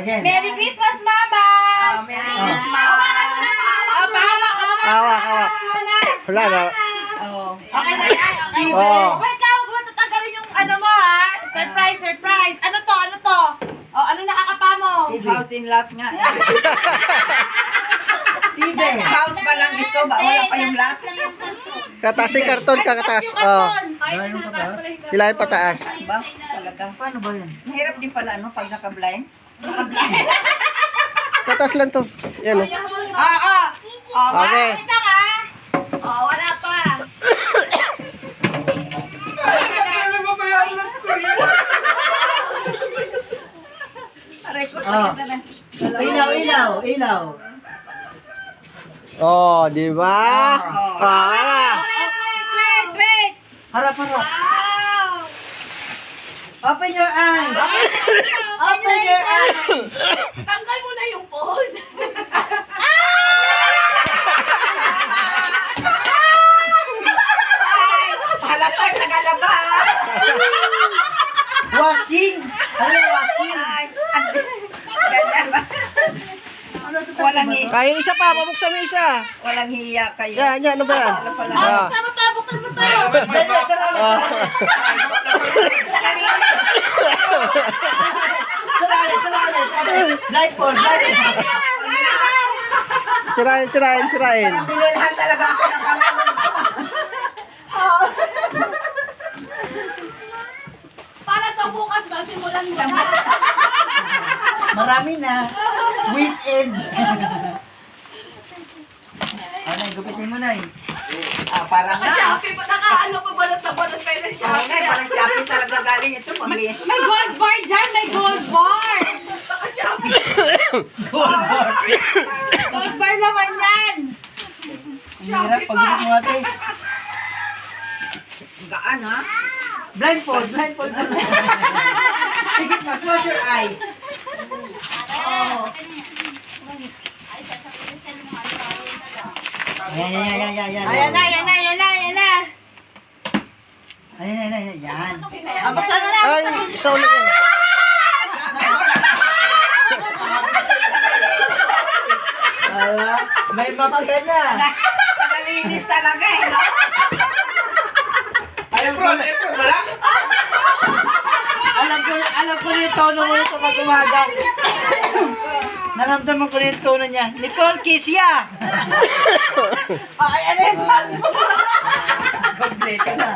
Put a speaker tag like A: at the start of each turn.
A: again.
B: Merry Christmas, Mama!
C: Merry Christmas.
D: Hawak. Wala na.
B: Okay na yan, okay.
D: Oh.
B: Wait lang, huwag mo tatanggalin yung ano mo ha. Surprise. Ano to? Oh, ano nakakapa mo?
C: House in lot nga.
A: Tibe.
C: House pa lang ito. Wala pa yung last.
D: Kataas yung karton, kakatas. Oh. Hilahin pataas.
C: Ba? Talagang.
A: Paano ba yan?
C: Mahirap din pala ano pag naka-blind.
D: Kataas lang to. Yan oh. Okay.
B: Wait lang ha.
E: Wala pa.
C: Aray ko,
A: Oh.
C: sakit na lang.
A: Ilaw.
D: Oh, di ba? Wala.
B: Wait.
A: Harap. Open your eyes. Open your eyes.
E: Tanggal mo na yung fold.
C: Halatag nagalaba.
A: Washing. Ano washing?
C: Ay, ganyan ba? Walang hiya.
D: Kaya isa pa, pabuksan mo isa.
C: Walang hiya kayo.
D: Yan, ano ba yan? Ah.
B: Buksan mo tayo.
D: Ah.
A: Sarali. Blindfold.
D: Sirain.
C: Binulhan talaga ako ng kamay.
E: Para to bukas ba, simulan mo na.
A: Marami na. Weekend. Ano, gupitin mo na eh.
C: Parang na.
E: Naka-Shopee pa, naka-ano pa balot na balot kayo ng Shopee.
C: Parang shopping talaga galing ito. Pamili.
B: May gold bar dyan, may gold bar.
E: Naka-Shopee.
B: Gold bar naman yan.
A: Ang hirap pag-gupitin mo natin.
C: Gaan ha?
A: Blindfold mo na. Higit na, close your eyes. Ayan.
B: Ayan na.
A: Ayan. Yan.
B: Buksan mo na.
D: Ay, isa ulit yan.
A: May mamaga na.
C: Tagalinis talaga eh. No?
A: Alam ko na yung tono mo ito pag umaga. Naramdaman ko na yung tono niya. Nicole, kiss ya!
B: Ay, ano yun?
A: Complete na.